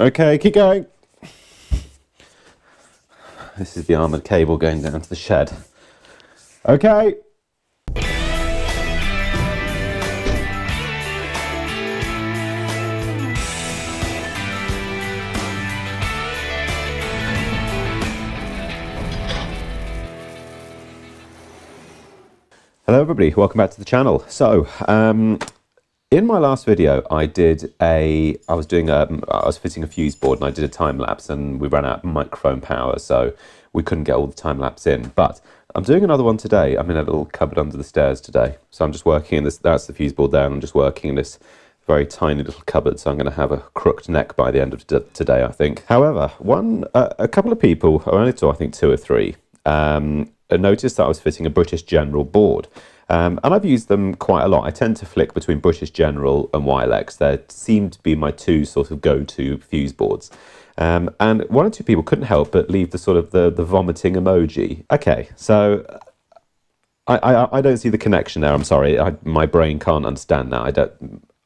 Okay, keep going. This is the armoured cable going down to the shed. Okay. Hello everybody, welcome back to the channel. So, in my last video, I was fitting a fuse board and I did a time lapse and we ran out of microphone power, so we couldn't get all the time lapse in. But I'm doing another one today. I'm in a little cupboard under the stairs today. So I'm just working in this, that's the fuse board there, and I'm just working in this very tiny little cupboard. So I'm going to have a crooked neck by the end of today, I think. However, a couple of people, I only saw I think 2 or 3, noticed that I was fitting a British General board. And I've used them quite a lot. I tend to flick between British General and Wilex. They seem to be my 2 sort of go-to fuse boards. And 1 or 2 people couldn't help but leave the sort of the vomiting emoji. Okay, so I don't see the connection there. I'm sorry, my brain can't understand that.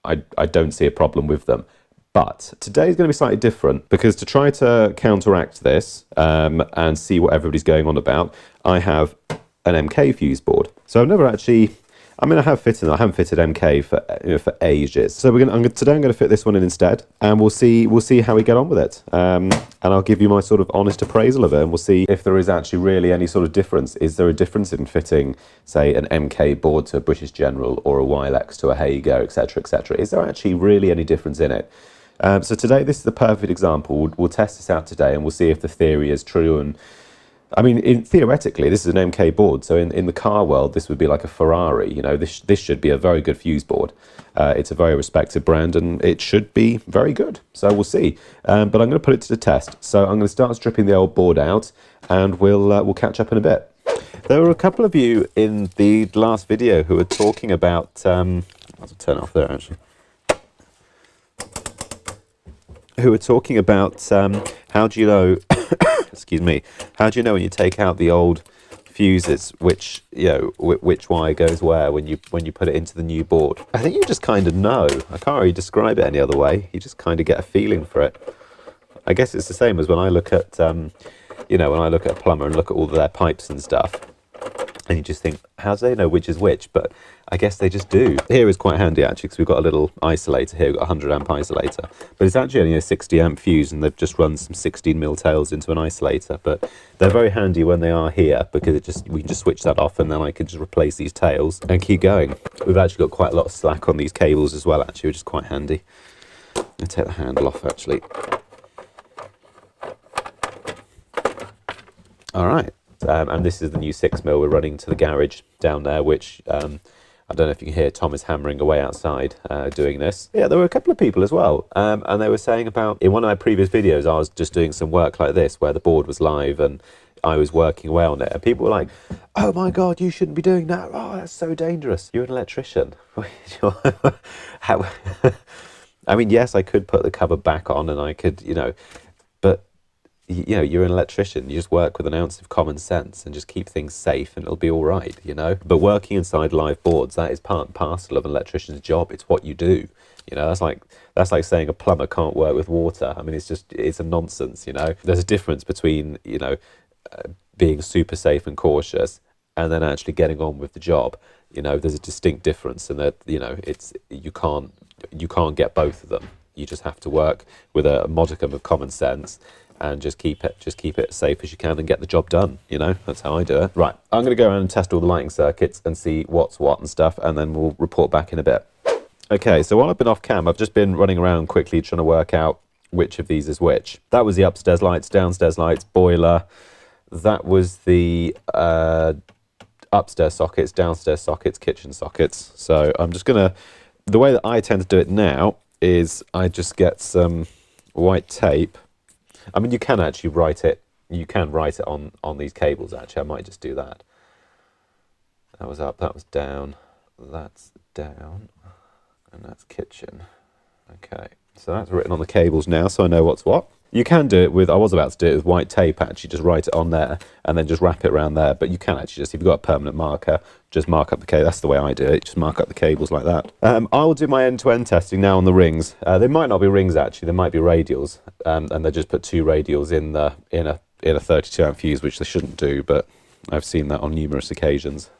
I don't see a problem with them. But today is going to be slightly different, because to try to counteract this and see what everybody's going on about, I have an MK fuse board. So I've never actually, I haven't fitted MK for ages. So today I'm going to fit this one in instead, and we'll see how we get on with it. And I'll give you my sort of honest appraisal of it, and we'll see if there is actually really any sort of difference. Is there a difference in fitting, say, an MK board to a British General or a Wilex to a Hager, etc., etc.? Is there actually really any difference in it? So today, this is the perfect example. We'll test this out today, and we'll see if the theory is true. And I mean, theoretically, this is an MK board. So in the car world, this would be like a Ferrari. You know, this should be a very good fuse board. It's a very respected brand, and it should be very good. So we'll see. But I'm going to put it to the test. So I'm going to start stripping the old board out, and we'll catch up in a bit. There were a couple of you in the last video who were talking about. I'll turn it off there actually. Who were talking about how do you know, excuse me, how do you know when you take out the old fuses, which wire goes where when you put it into the new board? I think you just kind of know. I can't really describe it any other way. You just kind of get a feeling for it. I guess it's the same as when I look at, when I look at a plumber and look at all their pipes and stuff, and you just think, how do they know which is which? But I guess they just do. Here is quite handy actually, because we've got a little isolator here. We've got a 100 amp isolator, but it's actually only a 60 amp fuse, and they've just run some 16 mil tails into an isolator. But they're very handy when they are here, because we can just switch that off, and then I can just replace these tails and keep going. We've actually got quite a lot of slack on these cables as well, actually, which is quite handy. I'll take the handle off actually. All right. And this is the new 6 mil we're running to the garage down there, which I don't know if you can hear Tom is hammering away outside doing this. Yeah, there were a couple of people as well, and they were saying about, in one of my previous videos, I was just doing some work like this where the board was live and I was working away on it, and people were like, oh my God, you shouldn't be doing that. Oh, that's so dangerous. You're an electrician. How? I mean, yes, I could put the cover back on and I could, but you're an electrician. You just work with an ounce of common sense and just keep things safe, and it'll be all right, But working inside live boards, that is part and parcel of an electrician's job. It's what you do. That's like saying a plumber can't work with water. I mean, it's a nonsense. There's a difference between being super safe and cautious and then actually getting on with the job. There's a distinct difference, and that you can't get both of them. You just have to work with a modicum of common sense and just keep it as safe as you can and get the job done. That's how I do it. Right, I'm going to go around and test all the lighting circuits and see what's what and stuff, and then we'll report back in a bit. Okay, so while I've been off cam, I've just been running around quickly trying to work out which of these is which. That was the upstairs lights, downstairs lights, boiler. That was the upstairs sockets, downstairs sockets, kitchen sockets. So I'm just going to, the way that I tend to do it now is I just get some white tape. I mean, you can actually write it. You can write it on these cables, actually. I might just do that. That was up, that was down, that's down, and that's kitchen. Okay. So that's written on the cables now, so I know what's what. You can do it with, I was about to do it with white tape, actually, just write it on there and then just wrap it around there. But you can actually just, if you've got a permanent marker, just mark up the cable. That's the way I do it, just mark up the cables like that. I will do my end-to-end testing now on the rings. They might not be rings, actually, they might be radials. And they just put 2 radials in a 32 amp fuse, which they shouldn't do, but I've seen that on numerous occasions.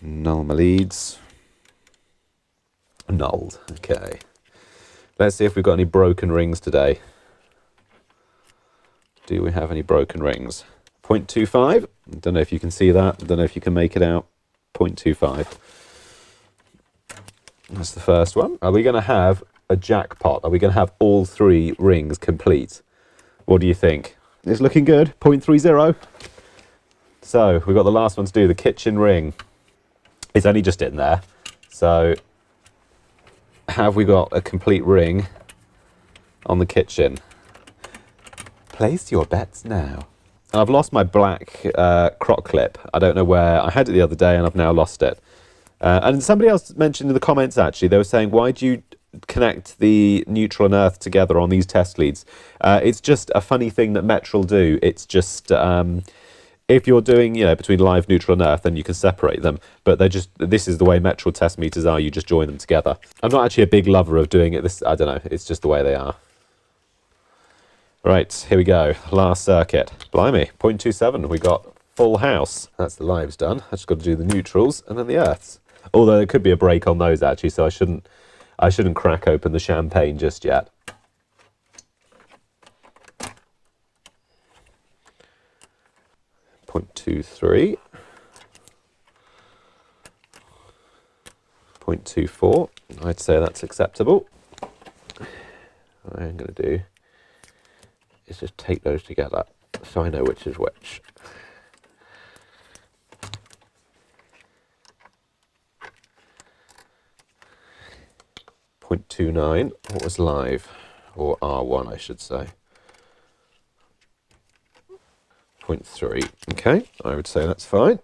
Null my leads. Nulled, okay. Let's see if we've got any broken rings today. Do we have any broken rings? 0.25. Don't know if you can see that. Don't know if you can make it out. 0.25. That's the first one. Are we going to have a jackpot? Are we going to have all 3 rings complete? What do you think? It's looking good. 0.30. So we've got the last one to do, the kitchen ring. It's only just in there. So have we got a complete ring on the kitchen? Place your bets now. I've lost my black croc clip. I don't know where. I had it the other day and I've now lost it. And somebody else mentioned in the comments, actually, they were saying, why do you connect the neutral and earth together on these test leads? It's just a funny thing that Metro will do. It's just, if you're doing, between live, neutral and earth, then you can separate them. But this is the way Metro test meters are. You just join them together. I'm not actually a big lover of doing it. I don't know. It's just the way they are. Right, here we go. Last circuit. Blimey, 0.27. We got full house. That's the lives done. I just got to do the neutrals and then the earths. Although there could be a break on those, actually, so I shouldn't crack open the champagne just yet. Point 0.23. 0.24. I'd say that's acceptable. What I'm going to do is just take those together so I know which is which. .29, what was live? Or R1, I should say. 0.3, okay, I would say that's fine.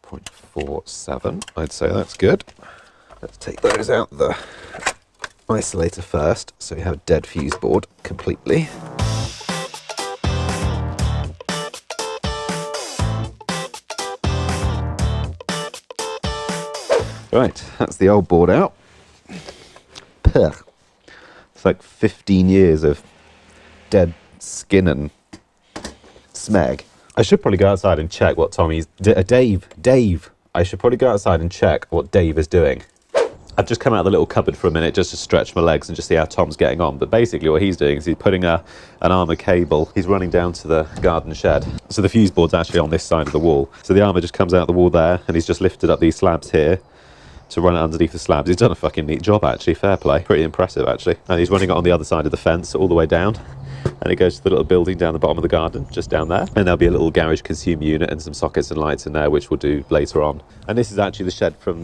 0.47, I'd say that's good. Let's take those out the isolator first, so we have a dead fuse board completely. Right, that's the old board out. Puh. It's like 15 years of dead skin and smeg. I should probably go outside and check what Dave. I should probably go outside and check what Dave is doing. I've just come out of the little cupboard for a minute just to stretch my legs and just see how Tom's getting on. But basically what he's doing is he's putting an armour cable. He's running down to the garden shed. So the fuse board's actually on this side of the wall. So the armour just comes out the wall there, and he's just lifted up these slabs here to run it underneath the slabs. He's done a fucking neat job, actually. Fair play. Pretty impressive, actually. And he's running it on the other side of the fence all the way down. And it goes to the little building down the bottom of the garden, just down there. And there'll be a little garage consumer unit and some sockets and lights in there, which we'll do later on. And this is actually the shed from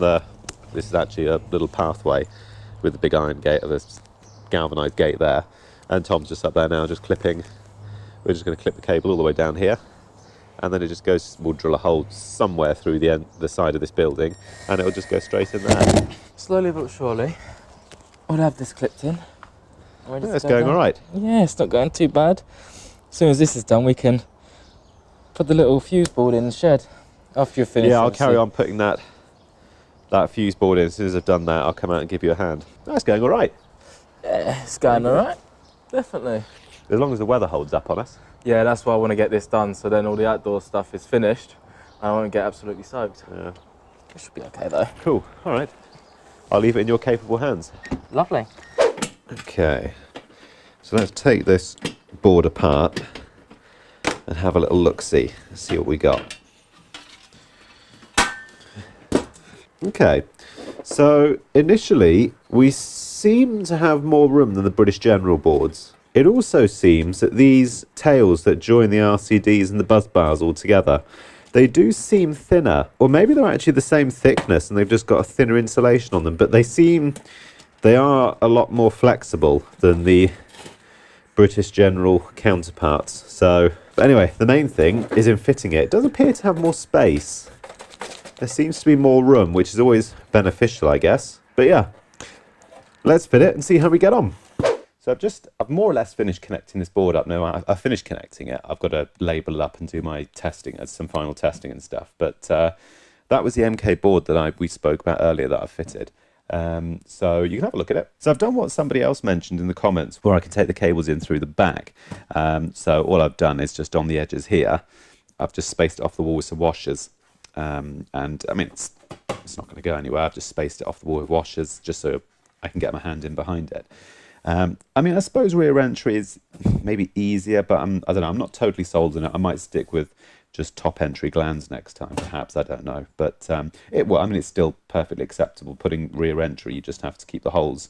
this is actually a little pathway with a big iron gate, this galvanised gate there. And Tom's just up there now, just clipping. We're just going to clip the cable all the way down here. And then it just goes, we'll drill a hole somewhere through the side of this building, and it'll just go straight in there. Slowly but surely, we'll have this clipped in. Yeah, it's going all right. Yeah, it's not going too bad. As soon as this is done, we can put the little fuse board in the shed after you're finished. Yeah, I'll carry on putting that fuse board in. As soon as I've done that, I'll come out and give you a hand. That's going all right. Yeah, it's going all right. Definitely. As long as the weather holds up on us. Yeah, that's why I want to get this done, so then all the outdoor stuff is finished and I won't get absolutely soaked. Yeah. It should be okay though. Cool, all right. I'll leave it in your capable hands. Lovely. Okay, so let's take this board apart and have a little look-see, see what we got. Okay, so initially we seem to have more room than the British General boards. It also seems that these tails that join the RCDs and the buzz bars all together, they do seem thinner, or maybe they're actually the same thickness and they've just got a thinner insulation on them, but they are a lot more flexible than the British General counterparts. So, but anyway, the main thing is in fitting it. It does appear to have more space there seems to be more room, which is always beneficial, I guess. But yeah, let's fit it and see how we get on. So I've more or less finished connecting this board up now. I've finished connecting it. I've got to label it up and do my testing, some final testing and stuff. But that was the MK board that we spoke about earlier that I've fitted. So you can have a look at it. So I've done what somebody else mentioned in the comments, where I can take the cables in through the back. So all I've done is just on the edges here, I've just spaced it off the wall with some washers. And I mean, it's not going to go anywhere. I've just spaced it off the wall with washers just so I can get my hand in behind it. I mean, I suppose rear entry is maybe easier, but I don't know, I'm not totally sold on it. I might stick with just top entry glands next time, perhaps, I don't know. But I mean, it's still perfectly acceptable. Putting rear entry, you just have to keep the holes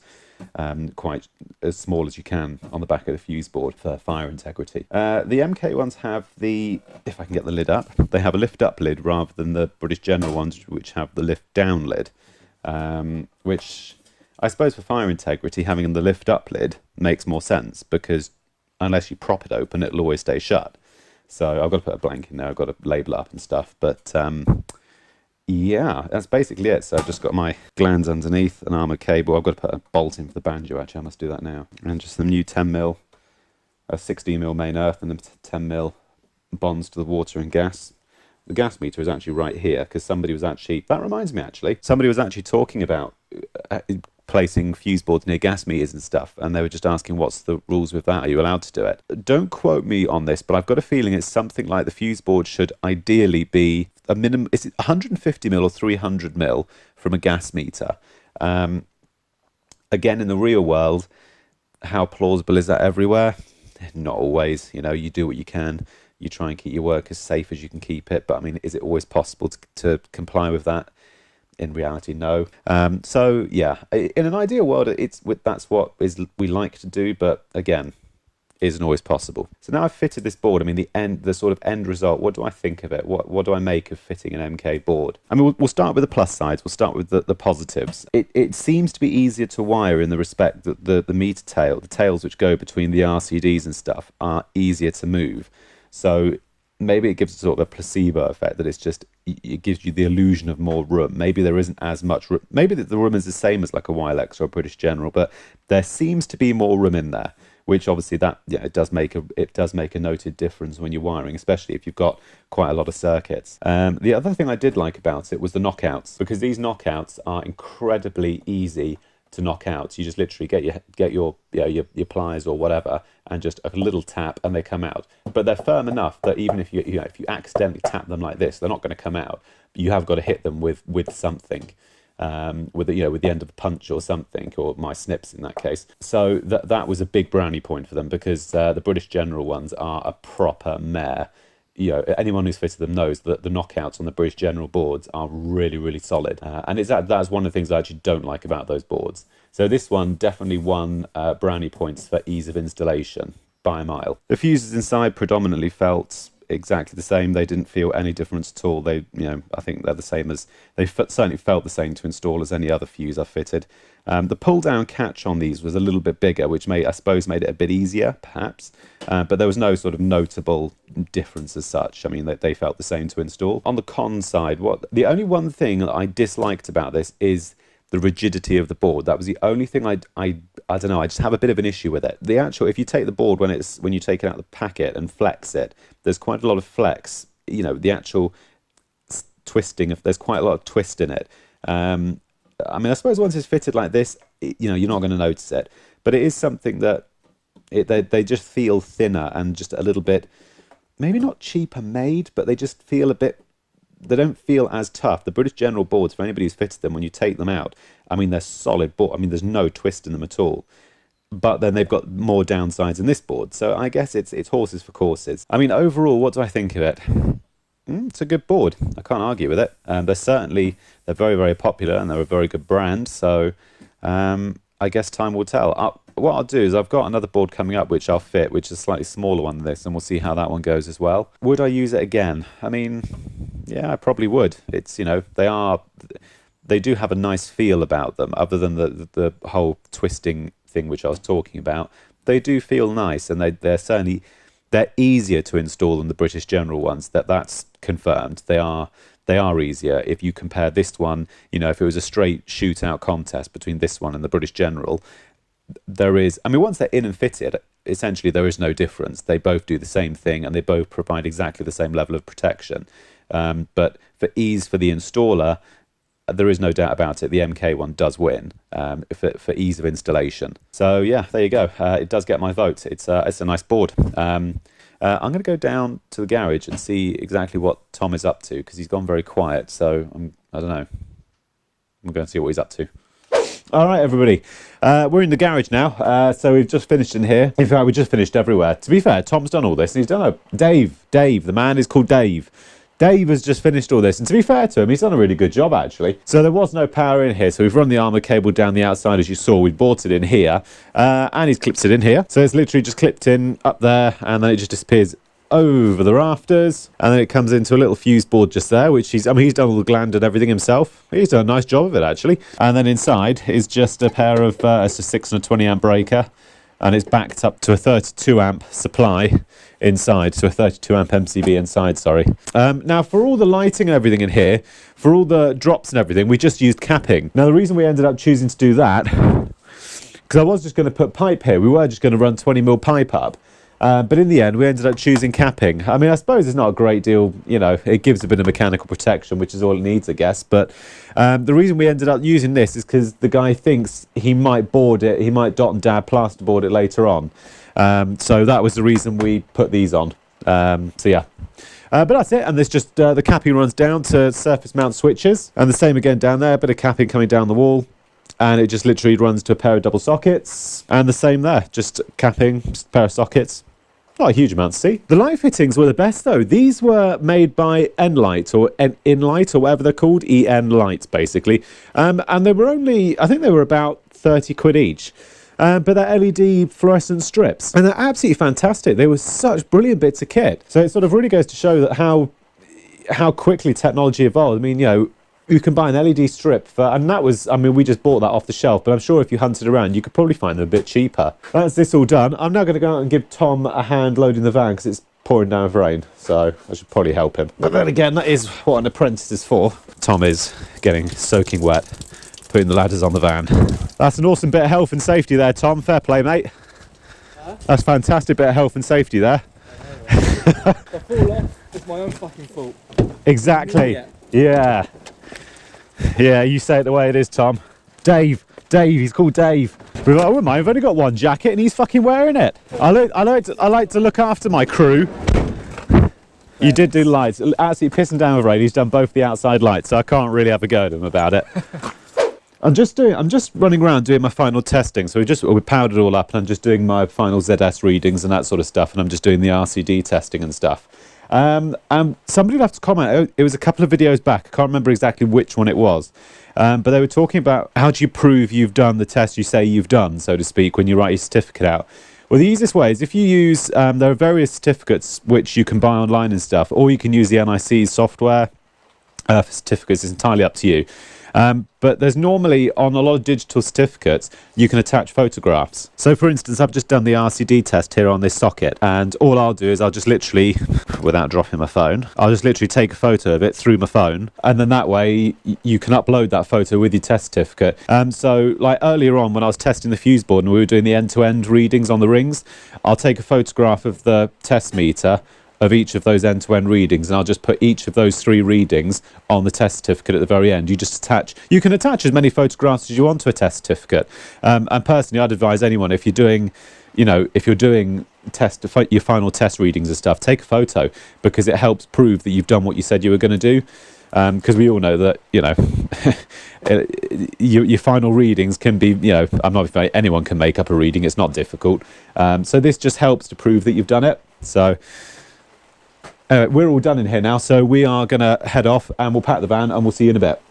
quite as small as you can on the back of the fuse board for fire integrity. The MK ones have if I can get the lid up, they have a lift up lid rather than the British General ones, which have the lift down lid, which I suppose for fire integrity, having the lift up lid makes more sense, because unless you prop it open, it'll always stay shut. So I've got to put a blank in there, I've got to label up and stuff. But yeah, that's basically it. So I've just got my glands underneath, an armoured cable. I've got to put a bolt in for the banjo, actually, I must do that now. And just some new 10mm, 16mm main earth, and then 10mm bonds to the water and gas. The gas meter is actually right here, because somebody was actually, that reminds me actually, somebody was actually talking about placing fuse boards near gas meters and stuff, and they were just asking what's the rules with that, are you allowed to do it? Don't quote me on this, but I've got a feeling it's something like the fuse board should ideally be a minimum, is it 150mm or 300mm from a gas meter? Again, in the real world, how plausible is that everywhere? Not always. You know, you do what you can, you try and keep your work as safe as you can keep it, but I mean, is it always possible to comply with that? In reality, no. So yeah, in an ideal world, that's what we like to do, but again, isn't always possible. So now I've fitted this board. I mean, the sort of end result. What do I think of it? What do I make of fitting an MK board? I mean, we'll start with the plus sides. We'll start with the positives. It seems to be easier to wire in the respect that the meter tail, the tails which go between the RCDs and stuff, are easier to move. So maybe it gives sort of a placebo effect, that it gives you the illusion of more room. Maybe there isn't as much room. Maybe the room is the same as like a Wilex or a British General, but there seems to be more room in there, which obviously it does make a noted difference when you're wiring, especially if you've got quite a lot of circuits. The other thing I did like about it was the knockouts, because these knockouts are incredibly easy to knock out. You just literally get your pliers or whatever, and just a little tap and they come out. But they're firm enough that even if you accidentally tap them like this, they're not going to come out. You have got to hit them with something, with the end of the punch or something, or my snips in that case. So that was a big brownie point for them, because the British General ones are a proper mare. Anyone who's fitted them knows that the knockouts on the British General boards are really, really solid. And that's one of the things I actually don't like about those boards. So this one definitely won brownie points for ease of installation by a mile. The fuses inside predominantly felt exactly the same. They didn't feel any difference at all. I think they're the same they certainly felt the same to install as any other fuse I've fitted. The pull-down catch on these was a little bit bigger, which I suppose made it a bit easier, perhaps. But there was no sort of notable difference as such. I mean, they felt the same to install. On the con side, the only one thing that I disliked about this is the rigidity of the board. That was the only thing I don't know, I just have a bit of an issue with it. If you take the board when you take it out of the packet and flex it, there's quite a lot of flex. The actual twisting, there's quite a lot of twist in it. I mean, I suppose once it's fitted like this, you're not going to notice it. But it is something that they just feel thinner and just a little bit, maybe not cheaper made, but they just feel a bit, they don't feel as tough. The British General boards, for anybody who's fitted them, when you take them out, I mean, they're solid board. I mean, there's no twist in them at all. But then they've got more downsides in this board. So I guess it's horses for courses. I mean, overall, what do I think of it? It's a good board. I can't argue with it. They're very, very popular, and they're a very good brand. So I guess time will tell. What I'll do is I've got another board coming up which I'll fit, which is a slightly smaller one than this, and we'll see how that one goes as well. Would I use it again? I mean, yeah, I probably would. It's, they do have a nice feel about them, other than the whole twisting thing which I was talking about. They do feel nice, and they're easier to install than the British General ones. That's confirmed. They are they are easier. If you compare this one, you know, if it was a straight shootout contest between this one and the British General, there is, I mean, once they're in and fitted, essentially there is no difference. They both do the same thing and they both provide exactly the same level of protection. But for ease for the installer, there is no doubt about it, the MK one does win for ease of installation. So yeah, there you go. It does get my vote. It's a nice board. I'm going to go down to the garage and see exactly what Tom is up to, because he's gone very quiet. So I don't know. I'm going to see what he's up to. All right, everybody. We're in the garage now. So we've just finished in here. In fact, we just finished everywhere. To be fair, Tom's done all this, and he's done Dave. The man is called Dave. Dave has just finished all this, and to be fair to him, he's done a really good job, actually. So there was no power in here, so we've run the armour cable down the outside, as you saw. We bought it in here, and he's clipped it in here. So it's literally just clipped in up there, and then it just disappears over the rafters, and then it comes into a little fuse board just there, which he's done all the gland and everything himself. He's done a nice job of it, actually. And then inside is just a pair of, it's a 620 amp breaker, and it's backed up to a 32 amp supply inside, so a 32 amp MCB inside, sorry. Now, for all the lighting and everything in here, for all the drops and everything, we just used capping. Now, the reason we ended up choosing to do that, because I was just going to put pipe here. We were just going to run 20mm pipe up. But in the end, we ended up choosing capping. I mean, I suppose it's not a great deal, you know, it gives a bit of mechanical protection, which is all it needs, I guess. But the reason we ended up using this is because the guy thinks he might board it, he might dot and dab plasterboard it later on. So that was the reason we put these on. So yeah. But that's it, and there's just the capping runs down to surface mount switches, and the same again down there, a bit of capping coming down the wall. And it just literally runs to a pair of double sockets, and the same there, just capping, just a pair of sockets. Not a huge amount to see. The light fittings were the best though. These were made by Enlight, or Inlight, or whatever they're called, EN Light basically. And they were only, I think they were about 30 quid each. But they're LED fluorescent strips, and they're absolutely fantastic. They were such brilliant bits of kit. So it sort of really goes to show that how quickly technology evolved. I mean, you know, you can buy an LED strip for, and that was, I mean, we just bought that off the shelf, but I'm sure if you hunted around, you could probably find them a bit cheaper. That's this all done. I'm now going to go out and give Tom a hand loading the van because it's pouring down with rain, so I should probably help him. But then again, that is what an apprentice is for. Tom is getting soaking wet, putting the ladders on the van. That's an awesome bit of health and safety there, Tom. Fair play, mate. That's a fantastic bit of health and safety there. If I fall off, it's my own fucking fault. Exactly. Yeah. Yeah, you say it the way it is, Tom. Dave, he's called Dave. I wouldn't mind, I've only got one jacket and he's fucking wearing it. I like to look after my crew. You did do lights, absolutely pissing down with rain. He's done both the outside lights, so I can't really have a go at him about it. I'm just running around doing my final testing. So we powered it all up, and I'm just doing my final ZS readings and that sort of stuff, and I'm just doing the RCD testing and stuff. Somebody left a comment. It was a couple of videos back. I can't remember exactly which one it was. But they were talking about how do you prove you've done the test you say you've done, so to speak, when you write your certificate out. Well, the easiest way is if you use, there are various certificates which you can buy online and stuff, or you can use the NIC software for certificates. It's entirely up to you. But there's normally, on a lot of digital certificates, you can attach photographs. So for instance, I've just done the RCD test here on this socket, and all I'll do is I'll just literally, without dropping my phone, I'll just literally take a photo of it through my phone, and then that way you can upload that photo with your test certificate. So like earlier on when I was testing the Fuseboard and we were doing the end-to-end readings on the rings, I'll take a photograph of the test meter of each of those end-to-end readings, and I'll just put each of those 3 readings on the test certificate at the very end. You can attach as many photographs as you want to a test certificate. And personally, I'd advise anyone, if you're doing, you know, if you're doing your final test readings and stuff, take a photo, because it helps prove that you've done what you said you were going to do. Because we all know that, you know, your final readings can be, you know, anyone can make up a reading. It's not difficult. So this just helps to prove that you've done it. So we're all done in here now, so we are going to head off and we'll pack the van and we'll see you in a bit.